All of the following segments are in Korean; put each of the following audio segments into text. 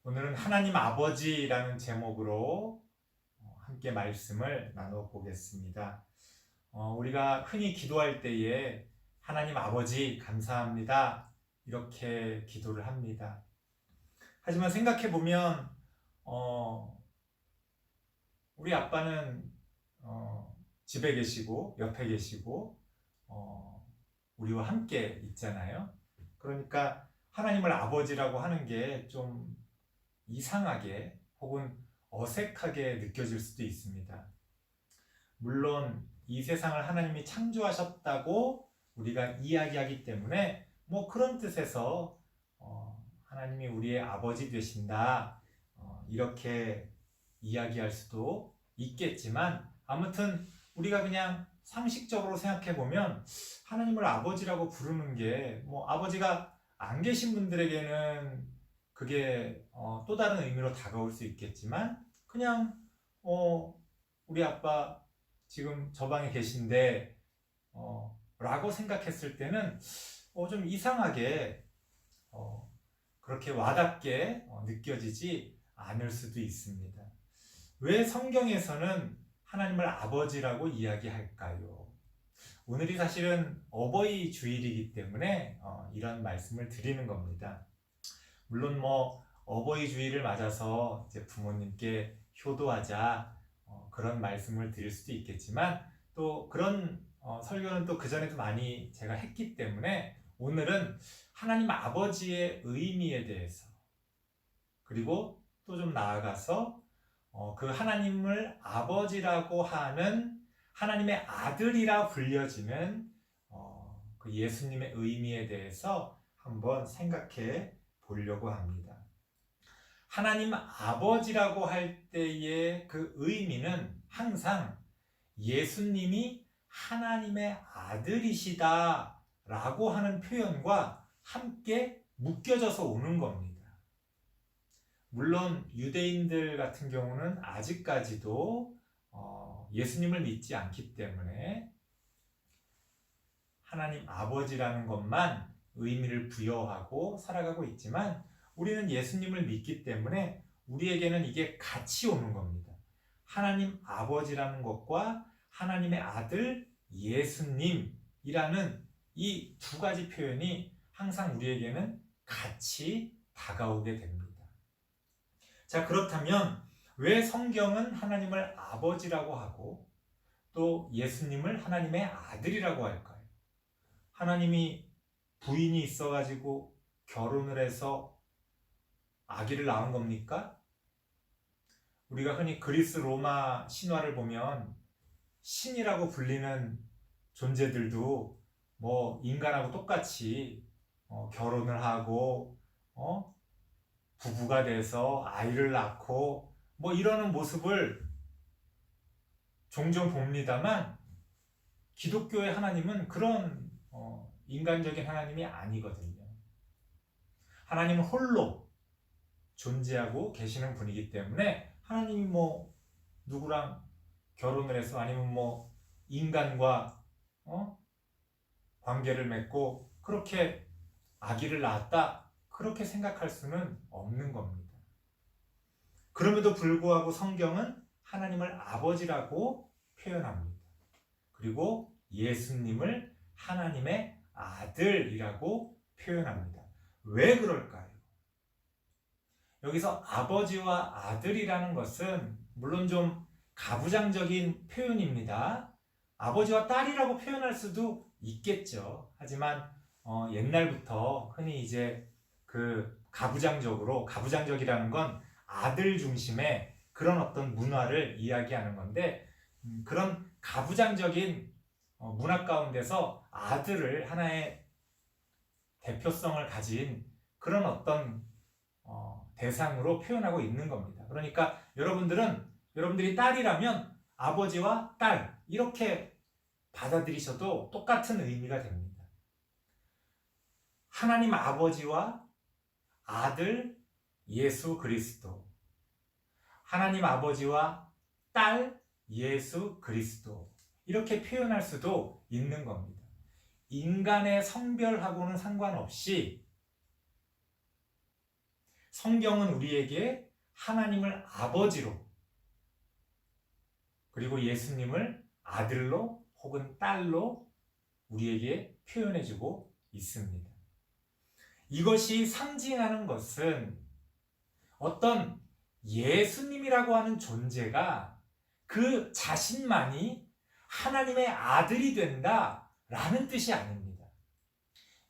오늘은 하나님 아버지라는 제목으로 함께 말씀을 나눠 보겠습니다. 우리가 흔히 기도할 때에 하나님 아버지 감사합니다 이렇게 기도를 합니다. 하지만 생각해 보면 우리 아빠는 집에 계시고 옆에 계시고 우리와 함께 있잖아요. 그러니까 하나님을 아버지라고 하는 게 좀 이상하게 혹은 어색하게 느껴질 수도 있습니다. 물론 이 세상을 하나님이 창조하셨다고 우리가 이야기하기 때문에 그런 뜻에서 하나님이 우리의 아버지 되신다 이렇게 이야기할 수도 있겠지만, 아무튼 우리가 그냥 상식적으로 생각해 보면 하나님을 아버지라고 부르는 게 아버지가 안 계신 분들에게는 그게 또 다른 의미로 다가올 수 있겠지만, 그냥 우리 아빠 지금 저 방에 계신데 라고 생각했을 때는 좀 이상하게 그렇게 와닿게 느껴지지 않을 수도 있습니다. 왜 성경에서는 하나님을 아버지라고 이야기할까요? 오늘이 사실은 어버이 주일이기 때문에 이런 말씀을 드리는 겁니다. 물론 어버이 주일을 맞아서 이제 부모님께 효도하자 그런 말씀을 드릴 수도 있겠지만, 또 그런 설교는 또 그전에도 많이 제가 했기 때문에 오늘은 하나님 아버지의 의미에 대해서, 그리고 또 좀 나아가서 그 하나님을 아버지라고 하는 하나님의 아들이라 불려지는 그 예수님의 의미에 대해서 한번 생각해 보려고 합니다. 하나님 아버지라고 할 때의 그 의미는 항상 예수님이 하나님의 아들이시다 라고 하는 표현과 함께 묶여져서 오는 겁니다. 물론 유대인들 같은 경우는 아직까지도 예수님을 믿지 않기 때문에 하나님 아버지라는 것만 의미를 부여하고 살아가고 있지만, 우리는 예수님을 믿기 때문에 우리에게는 이게 같이 오는 겁니다. 하나님 아버지라는 것과 하나님의 아들 예수님이라는 이 두 가지 표현이 항상 우리에게는 같이 다가오게 됩니다. 자, 그렇다면 왜 성경은 하나님을 아버지라고 하고 또 예수님을 하나님의 아들이라고 할까요? 하나님이 부인이 있어가지고 결혼을 해서 아기를 낳은 겁니까? 우리가 흔히 그리스 로마 신화를 보면 신이라고 불리는 존재들도 인간하고 똑같이 결혼을 하고 부부가 돼서 아이를 낳고 이러는 모습을 종종 봅니다만, 기독교의 하나님은 그런 인간적인 하나님이 아니거든요. 하나님은 홀로 존재하고 계시는 분이기 때문에 하나님이 누구랑 결혼을 해서 아니면 인간과 관계를 맺고 그렇게 아기를 낳았다 그렇게 생각할 수는 없는 겁니다. 그럼에도 불구하고 성경은 하나님을 아버지라고 표현합니다. 그리고 예수님을 하나님의 아들이라고 표현합니다. 왜 그럴까요? 여기서 아버지와 아들이라는 것은 물론 좀 가부장적인 표현입니다. 아버지와 딸이라고 표현할 수도 있겠죠. 하지만 옛날부터 흔히 이제 그 가부장적이라는 건 아들 중심의 그런 어떤 문화를 이야기하는 건데, 그런 가부장적인 문화 가운데서 아들을 하나의 대표성을 가진 그런 어떤 대상으로 표현하고 있는 겁니다. 그러니까 여러분들이 딸이라면 아버지와 딸 이렇게 받아들이셔도 똑같은 의미가 됩니다. 하나님 아버지와 아들 예수 그리스도, 하나님 아버지와 딸 예수 그리스도 이렇게 표현할 수도 있는 겁니다. 인간의 성별하고는 상관없이 성경은 우리에게 하나님을 아버지로 그리고 예수님을 아들로 혹은 딸로 우리에게 표현해주고 있습니다. 이것이 상징하는 것은 어떤 예수님이라고 하는 존재가 그 자신만이 하나님의 아들이 된다라는 뜻이 아닙니다.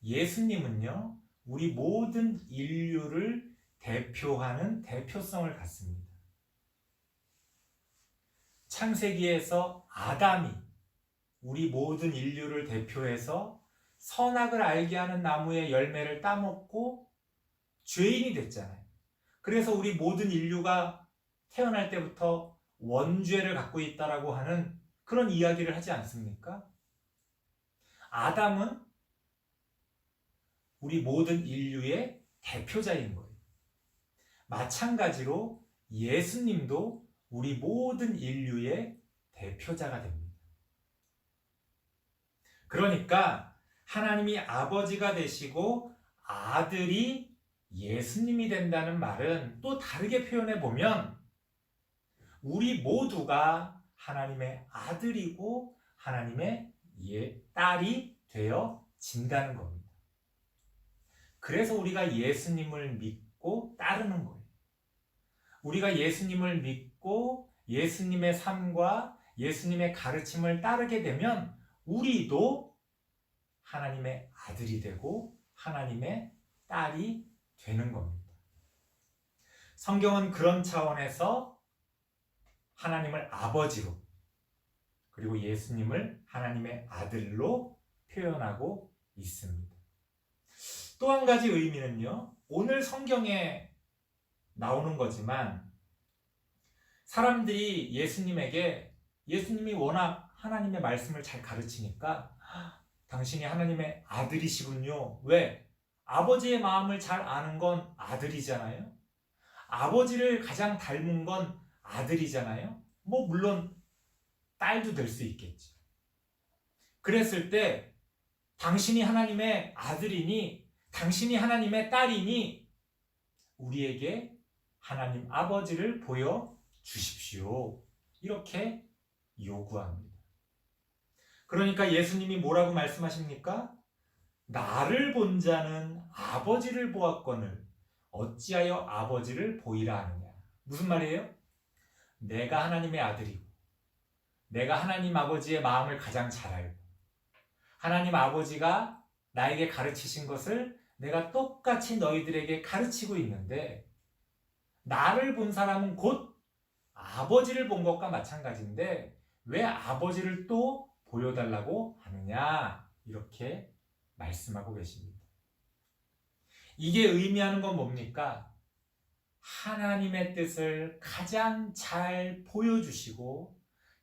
예수님은요, 우리 모든 인류를 대표하는 대표성을 갖습니다. 창세기에서 아담이 우리 모든 인류를 대표해서 선악을 알게 하는 나무의 열매를 따먹고 죄인이 됐잖아요. 그래서 우리 모든 인류가 태어날 때부터 원죄를 갖고 있다라고 하는 그런 이야기를 하지 않습니까? 아담은 우리 모든 인류의 대표자인 거예요. 마찬가지로 예수님도 우리 모든 인류의 대표자가 됩니다. 그러니까 하나님이 아버지가 되시고 아들이 예수님이 된다는 말은 또 다르게 표현해 보면 우리 모두가 하나님의 아들이고 하나님의 딸이 되어진다는 겁니다. 그래서 우리가 예수님을 믿고 따르는 거예요. 우리가 예수님을 믿고 예수님의 삶과 예수님의 가르침을 따르게 되면 우리도 하나님의 아들이 되고 하나님의 딸이 되는 겁니다. 성경은 그런 차원에서 하나님을 아버지로 그리고 예수님을 하나님의 아들로 표현하고 있습니다. 또 한 가지 의미는요, 오늘 성경에 나오는 거지만 사람들이 예수님이 워낙 하나님의 말씀을 잘 가르치니까 당신이 하나님의 아들이시군요. 왜? 아버지의 마음을 잘 아는 건 아들이잖아요. 아버지를 가장 닮은 건 아들이잖아요. 물론 딸도 될 수 있겠지. 그랬을 때 당신이 하나님의 아들이니 당신이 하나님의 딸이니 우리에게 하나님 아버지를 보여주십시오. 이렇게 요구합니다. 그러니까 예수님이 뭐라고 말씀하십니까? 나를 본 자는 아버지를 보았거늘 어찌하여 아버지를 보이라 하느냐. 무슨 말이에요? 내가 하나님의 아들이고 내가 하나님 아버지의 마음을 가장 잘 알고 하나님 아버지가 나에게 가르치신 것을 내가 똑같이 너희들에게 가르치고 있는데 나를 본 사람은 곧 아버지를 본 것과 마찬가지인데 왜 아버지를 또 보여달라고 하느냐, 이렇게 말씀하고 계십니다. 이게 의미하는 건 뭡니까? 하나님의 뜻을 가장 잘 보여주시고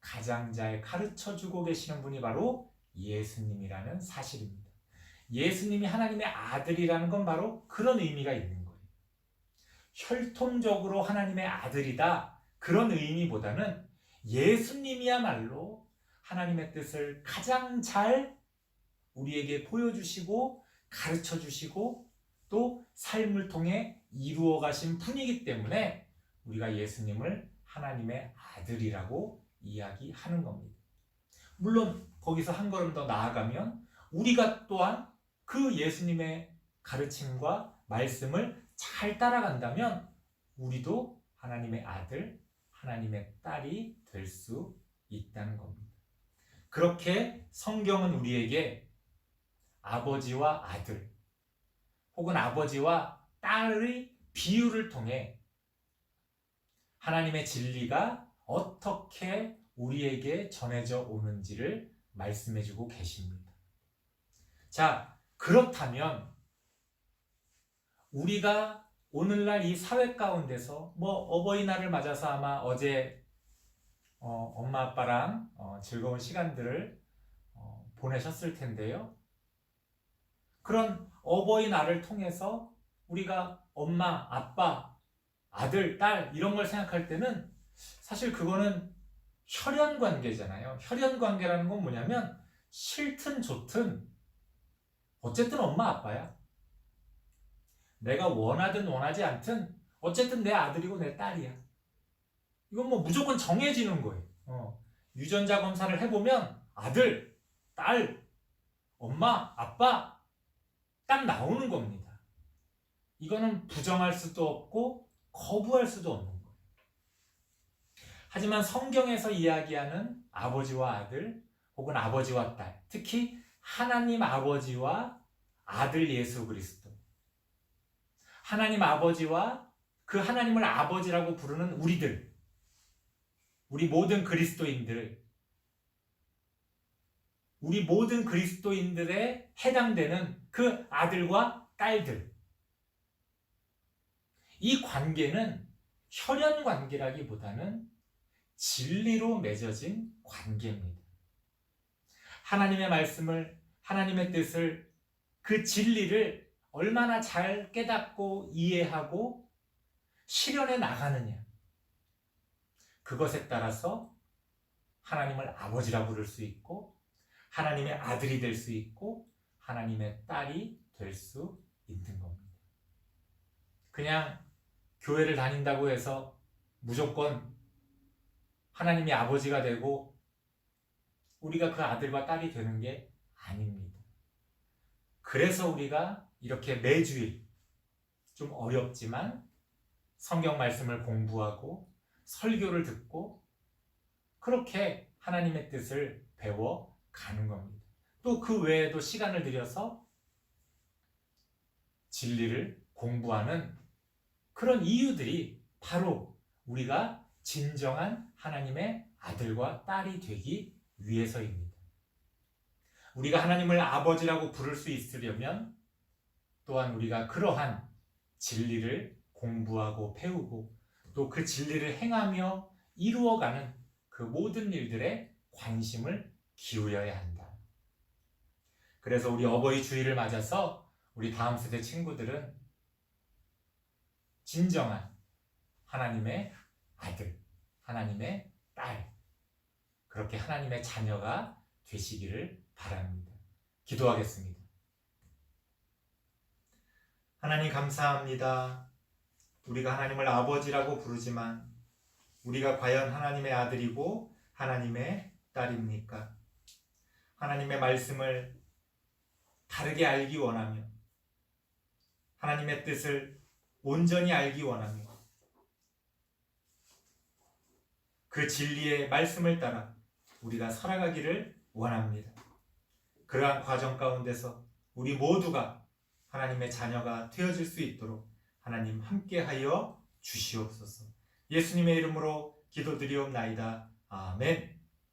가장 잘 가르쳐주고 계시는 분이 바로 예수님이라는 사실입니다. 예수님이 하나님의 아들이라는 건 바로 그런 의미가 있는 거예요. 혈통적으로 하나님의 아들이다, 그런 의미보다는 예수님이야말로 하나님의 뜻을 가장 잘 우리에게 보여주시고 가르쳐주시고 또 삶을 통해 이루어 가신 분이기 때문에 우리가 예수님을 하나님의 아들이라고 이야기하는 겁니다. 물론 거기서 한 걸음 더 나아가면 우리가 또한 그 예수님의 가르침과 말씀을 잘 따라간다면 우리도 하나님의 아들, 하나님의 딸이 될 수 있다는 겁니다. 그렇게 성경은 우리에게 아버지와 아들 혹은 아버지와 딸의 비유를 통해 하나님의 진리가 어떻게 우리에게 전해져 오는지를 말씀해주고 계십니다. 자, 그렇다면 우리가 오늘날 이 사회 가운데서 어버이날을 맞아서 아마 어제 엄마 아빠랑 즐거운 시간들을 보내셨을 텐데요. 그런 어버이날을 통해서 우리가 엄마, 아빠, 아들, 딸 이런 걸 생각할 때는 사실 그거는 혈연 관계잖아요. 혈연 관계라는 건 뭐냐면 싫든 좋든 어쨌든 엄마, 아빠야. 내가 원하든 원하지 않든 어쨌든 내 아들이고 내 딸이야. 이건 뭐 무조건 정해지는 거예요. 유전자 검사를 해보면 아들, 딸, 엄마, 아빠 딱 나오는 겁니다. 이거는 부정할 수도 없고 거부할 수도 없는 거예요. 하지만 성경에서 이야기하는 아버지와 아들 혹은 아버지와 딸, 특히 하나님 아버지와 아들 예수 그리스도, 하나님 아버지와 그 하나님을 아버지라고 부르는 우리들, 우리 모든 그리스도인들, 우리 모든 그리스도인들에 해당되는 그 아들과 딸들, 이 관계는 혈연 관계라기보다는 진리로 맺어진 관계입니다. 하나님의 말씀을, 하나님의 뜻을, 그 진리를 얼마나 잘 깨닫고 이해하고 실현해 나가느냐, 그것에 따라서 하나님을 아버지라 부를 수 있고 하나님의 아들이 될 수 있고 하나님의 딸이 될 수 있는 겁니다. 그냥 교회를 다닌다고 해서 무조건 하나님이 아버지가 되고 우리가 그 아들과 딸이 되는 게 아닙니다. 그래서 우리가 이렇게 매주일, 좀 어렵지만 성경 말씀을 공부하고 설교를 듣고 그렇게 하나님의 뜻을 배워 가는 겁니다. 또 그 외에도 시간을 들여서 진리를 공부하는 그런 이유들이 바로 우리가 진정한 하나님의 아들과 딸이 되기 위해서입니다. 우리가 하나님을 아버지라고 부를 수 있으려면 또한 우리가 그러한 진리를 공부하고 배우고 또 그 진리를 행하며 이루어가는 그 모든 일들에 관심을 기울여야 한다. 그래서 우리 어버이 주일을 맞아서 우리 다음 세대 친구들은 진정한 하나님의 아들, 하나님의 딸, 그렇게 하나님의 자녀가 되시기를 바랍니다. 기도하겠습니다. 하나님 감사합니다. 우리가 하나님을 아버지라고 부르지만 우리가 과연 하나님의 아들이고 하나님의 딸입니까? 하나님의 말씀을 다르게 알기 원하며 하나님의 뜻을 온전히 알기 원하며 그 진리의 말씀을 따라 우리가 살아가기를 원합니다. 그러한 과정 가운데서 우리 모두가 하나님의 자녀가 되어질 수 있도록 하나님 함께하여 주시옵소서. 예수님의 이름으로 기도드리옵나이다. 아멘.